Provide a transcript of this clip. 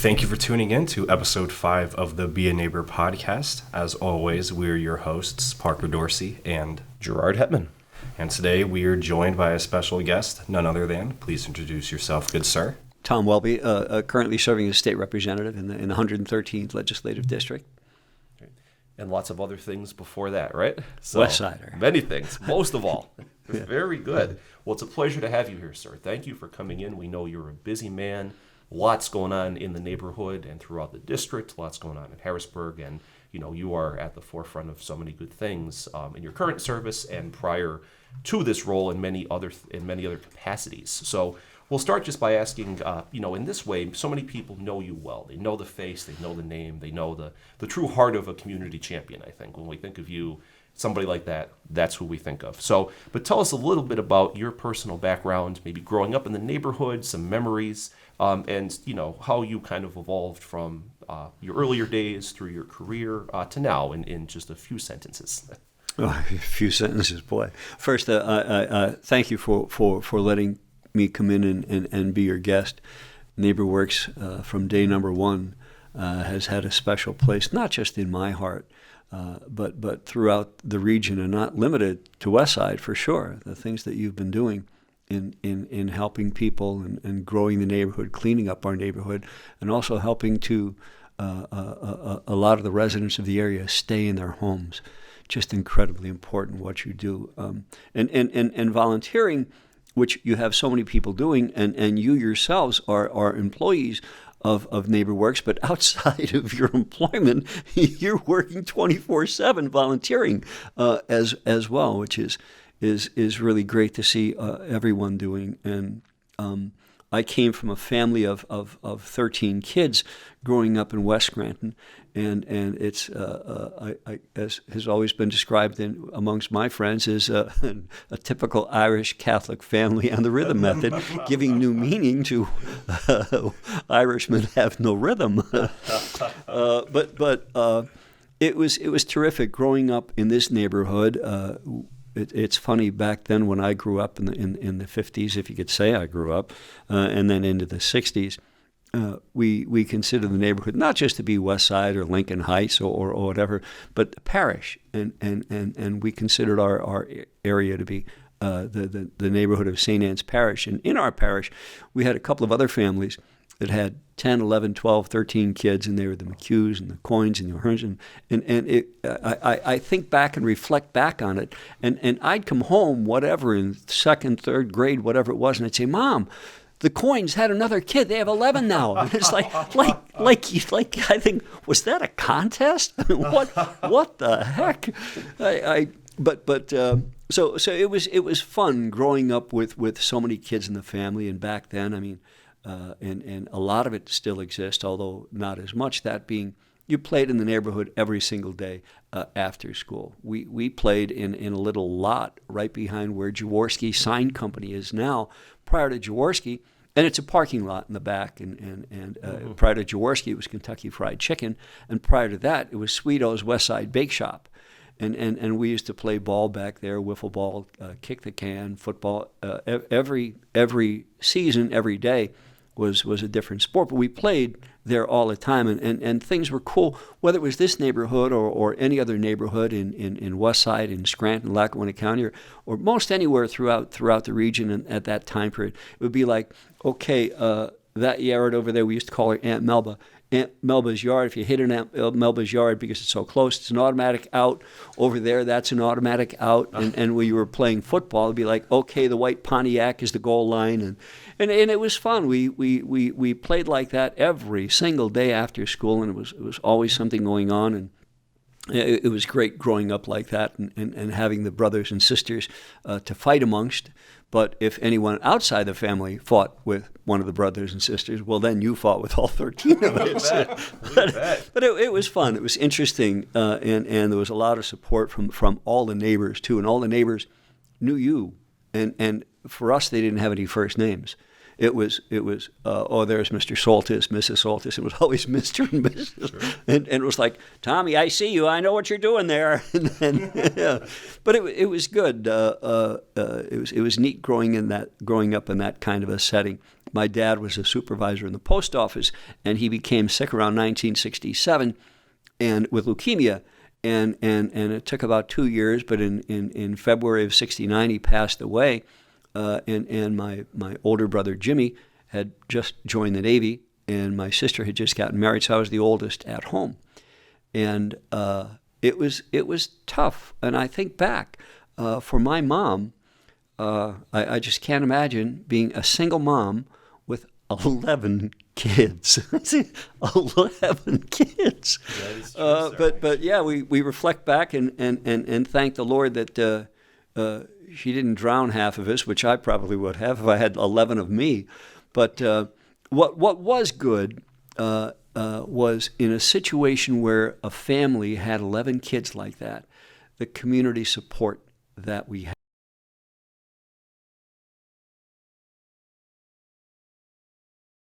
Thank you for tuning in to episode 5 of the Be a Neighbor podcast. As always, we're your hosts, Parker Dorsey and Gerard Hetman. And today we are joined by a special guest, none other than, please introduce yourself, good sir. Thom Welby, currently serving as state representative in the 113th Legislative District. And lots of other things before that, right? So, West Sider. Many things, most of all. Very good. Well, it's a pleasure to have you here, sir. Thank you for coming in. We know you're a busy man. Lots going on in the neighborhood and throughout the district. Lots going on in Harrisburg. And, you know, you are at the forefront of so many good things in your current service and prior to this role in many other capacities. So we'll start just by asking, in this way, so many people know you well. They know the face, they know the name, they know the true heart of a community champion, I think. When we think of you, somebody like that, that's who we think of. So, but tell us a little bit about your personal background, maybe growing up in the neighborhood, some memories, and, how you kind of evolved from your earlier days through your career to now in just a few sentences. Oh, a few sentences, boy. First, thank you for letting me come in and be your guest. NeighborWorks from day number one has had a special place, not just in my heart, but throughout the region, and not limited to West Side for sure. The things that you've been doing in helping people and growing the neighborhood, cleaning up our neighborhood, and also helping to a lot of the residents of the area stay in their homes. Just incredibly important what you do. And volunteering, which you have so many people doing, and you yourselves are employees of NeighborWorks, but outside of your employment, you're working 24/7 volunteering as well, which is really great to see everyone doing. And I came from a family of 13 kids growing up in West Scranton, and it's as has always been described amongst my friends as a typical Irish Catholic family on the rhythm method, giving new meaning to Irishmen have no rhythm. But it was terrific growing up in this neighborhood. It's funny, back then when I grew up in the 50s, if you could say I grew up, and then into the 60s, we considered the neighborhood not just to be West Side or Lincoln Heights or whatever, but the parish, and we considered our area to be the neighborhood of St. Anne's Parish. And in our parish, we had a couple of other families that had 10, 11, 12, 13 kids, and they were the McHughes and the Coynes and the Hearns. And I think back and reflect back on it, and I'd come home, whatever, in second, third grade, whatever it was, and I'd say, Mom, the Coynes had another kid. They have 11 now. And it's like I think, was that a contest? What the heck? So it was fun growing up with so many kids in the family. And back then, I mean, and a lot of it still exists, although not as much. That being, you played in the neighborhood every single day after school. We played in a little lot right behind where Jaworski Sign Company is now. Prior to Jaworski, and it's a parking lot in the back, and prior to Jaworski, it was Kentucky Fried Chicken, and prior to that, it was Sweeto's West Side Bake Shop. And we used to play ball back there, wiffle ball, kick the can, football. Every season, every day was a different sport. But we played there all the time, and things were cool. Whether it was this neighborhood or any other neighborhood in West Side, in Scranton, Lackawanna County, or most anywhere throughout the region and at that time period, it would be like, okay, that yard over there, we used to call her Aunt Melba. Aunt Melba's yard, if you hit Aunt Melba's yard because it's so close, it's an automatic out. Over there, that's an automatic out. And when you were playing football, it'd be like, okay, the white Pontiac is the goal line. And it was fun. We played like that every single day after school, and it was always something going on. And it was great growing up like that and having the brothers and sisters to fight amongst. But if anyone outside the family fought with one of the brothers and sisters, well, then you fought with all 13 of us. But it was fun. It was interesting, and there was a lot of support from all the neighbors, too. And all the neighbors knew you. And for us, they didn't have any first names. It was there's Mr. Soltis, Mrs. Soltis. It was always Mr. and Mrs. Sure. And it was like, Tommy, I see you. I know what you're doing there. Yeah. But it was good. It was neat growing up in that kind of a setting. my dad was a supervisor in the post office, and he became sick around 1967 and with leukemia. And it took about 2 years, but in February of 69, he passed away. And my older brother, Jimmy, had just joined the Navy, and my sister had just gotten married, so I was the oldest at home. And it was tough. And I think back, for my mom, I just can't imagine being a single mom with 11 kids. 11 kids. That is true, But yeah, we reflect back and thank the Lord that she didn't drown half of us, which I probably would have if I had 11 of me. But what was good was in a situation where a family had 11 kids like that, the community support that we had.